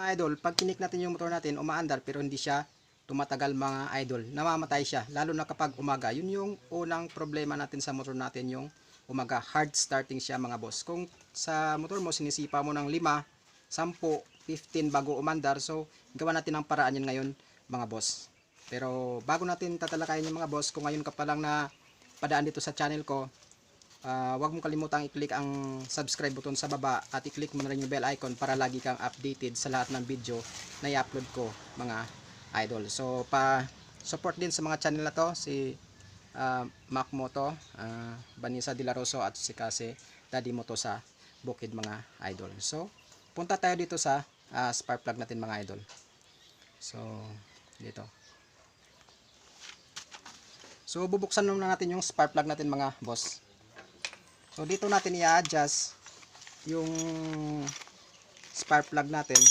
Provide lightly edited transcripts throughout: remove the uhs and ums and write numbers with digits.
Mga idol, pag kinik natin yung motor natin, umaandar pero hindi siya tumatagal mga idol. Namamatay siya, lalo na kapag umaga. Yun yung unang problema natin sa motor natin, yung umaga. Hard starting siya mga boss. Kung sa motor mo, sinisipa mo ng 5, 10, 15 bago umandar. So, gawa natin ang paraan yan ngayon mga boss. Pero bago natin tatalakayin yung mga boss, kung ngayon ka pa lang na padaan dito sa channel ko, huwag mong kalimutang i-click ang subscribe button sa baba at i-click mo na rin yung bell icon para lagi kang updated sa lahat ng video na i-upload ko mga idol. So pa-support din sa mga channel na to, si Mac Moto, Vanessa De La Roso at si Kasi Daddy Moto sa Bukid mga idol. So punta tayo dito sa spark plug natin mga idol. So dito. So bubuksan muna natin yung spark plug natin mga boss. So dito natin i-adjust yung spark plug natin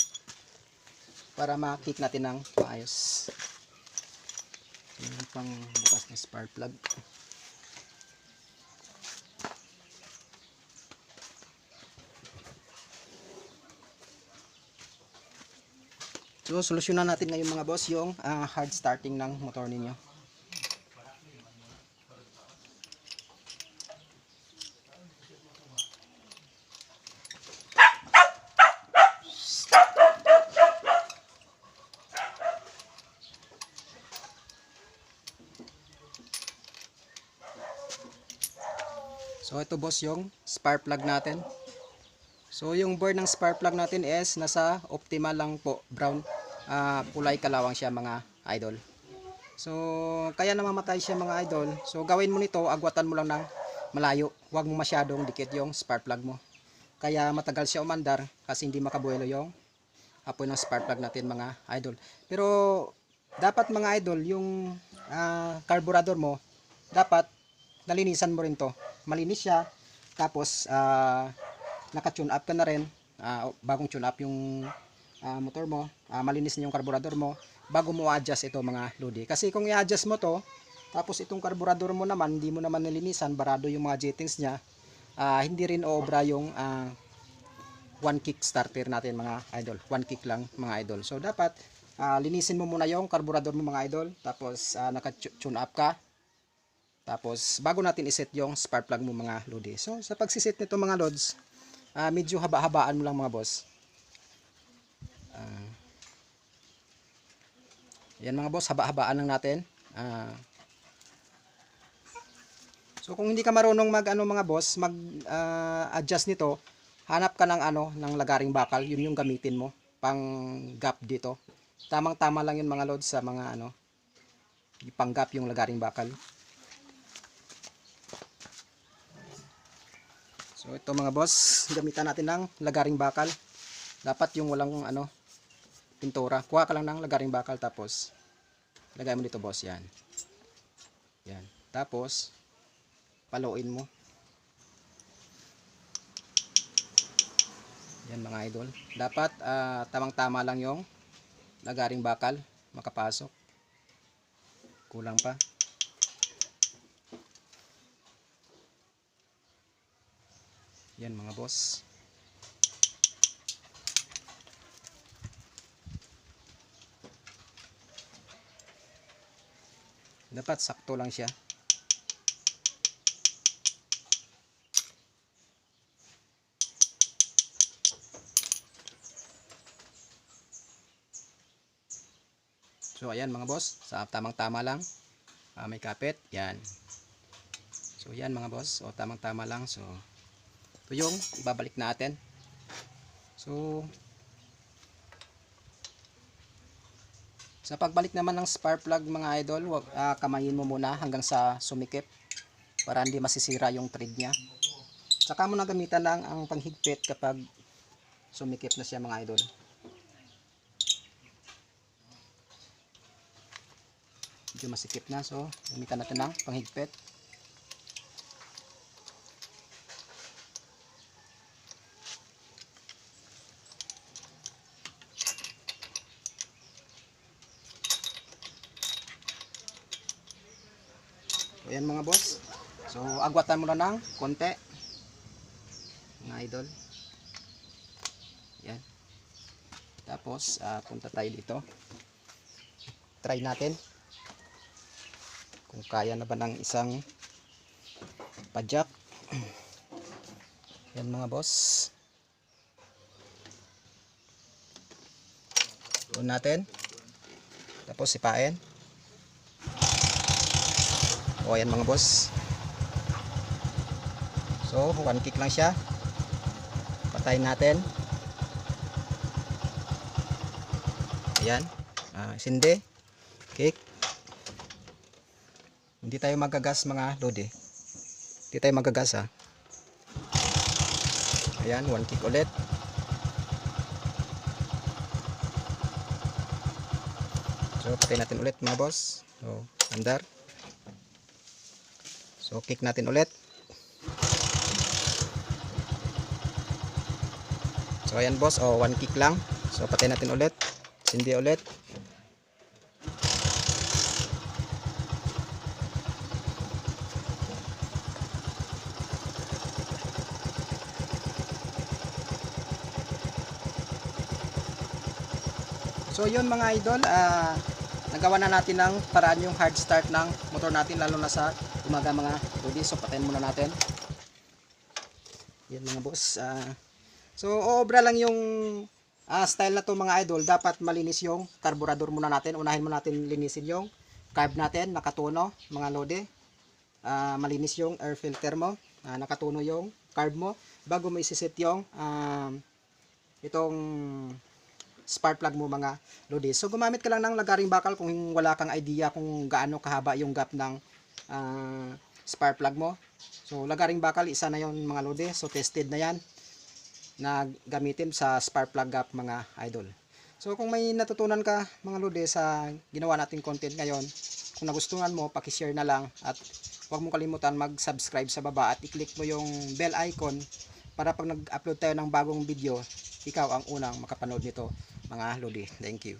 para ma-kick natin ng maayos. Yung pang bukas ng spark plug. So solusyonan natin ngayon mga boss yung hard starting ng motor ninyo. So ito boss yung spark plug natin. So yung burn ng spark plug natin is nasa optimal lang po, brown, kulay kalawang siya mga idol. So kaya namamatay siya mga idol. So gawin mo nito, agwatan mo lang ng malayo. Huwag mo masyadong dikit yung spark plug mo. Kaya matagal siya umandar kasi hindi makabuelo yung apoy ng spark plug natin mga idol. Pero dapat mga idol yung carburetor mo dapat nalinisan mo rin to. Malinis siya, tapos naka-tune up ka na rin, bagong tune up yung motor mo, malinis na yung carburetor mo bago mo adjust ito mga lodi. Kasi kung i-adjust mo to, tapos itong carburetor mo naman hindi mo naman nilinisan, barado yung mga jettings niya, hindi rin obra yung one kick starter natin mga idol. One kick lang mga idol. So dapat linisin mo muna yung carburetor mo mga idol, tapos naka-tune up ka. Tapos bago natin iset yung spark plug mo mga lodi. So sa pagsiset nito mga lods, medyo haba-habaan mo lang mga boss. Yan mga boss, haba-habaan lang natin. So kung hindi ka marunong mag mga boss, mag adjust nito, hanap ka ng ng lagaring bakal, yun yung gamitin mo pang gap dito. Tamang-tama lang yun mga lods sa mga pang gap yung lagaring bakal. So ito mga boss, gamitan natin ng lagaring bakal. Dapat yung walang pintura. Kuha ka lang ng lagaring bakal tapos lagay mo dito boss, yan. Yan. Tapos paluin mo. Yan mga idol. Dapat tamang-tama lang yung lagaring bakal makapasok. Kulang pa. Yan mga boss. Dapat sakto lang siya. So ayan mga boss, sa tamang-tama lang. May kapit, yan. So yan mga boss, tamang-tama lang. So ito yung ibabalik natin. So sa pagbalik naman ng spark plug mga idol, kamayin mo muna hanggang sa sumikip para hindi masisira yung thread niya. Saka mo na gamitan lang ang panghigpit kapag sumikip na siya mga idol. Medyo masikip na, so gamitan natin ng panghigpit. Ayan mga boss. So agwatan mo na ng konti mga idol. Yan. Tapos punta tayo dito. Try natin kung kaya na ba ng isang padjak. Yan mga boss. On natin. Tapos sipain. O yan mga boss. So 1 kick lang siya. Patayin natin. Ayan. Sindi. Kick. Hindi tayo magagas mga lodi. Hindi tayo magagas ha. Ayan, 1 kick ulit. So, patayin natin ulit mga boss. So, andar. So, kick natin ulit. So, ayan boss. O, 1 kick lang. So, patayin natin ulit. Sindi ulit. So yun mga idol, nagawa na natin ng paraan yung hard start ng motor natin, lalo na sa umaga mga lodi. So patayin muna natin. Yan mga boss. So oobra lang yung style na to mga idol. Dapat malinis yung carburetor muna natin. Unahin muna natin linisin yung carb natin, nakatuno mga lodi. Malinis yung air filter mo, nakatuno yung carb mo bago mo isiset yung itong spark plug mo mga lodi. So gumamit ka lang ng lagaring bakal kung wala kang idea kung gaano kahaba yung gap ng spark plug mo. So lagaring bakal, isa na yon mga lodi. So tested na yan na gamitin sa spark plug gap mga idol. So kung may natutunan ka mga lodi sa ginawa nating content ngayon, kung nagustuhan mo, paki-share na lang at huwag mong kalimutan mag-subscribe sa baba at i-click mo yung bell icon para pag nag-upload tayo ng bagong video, ikaw ang unang makapanood nito mga lodi. Thank you.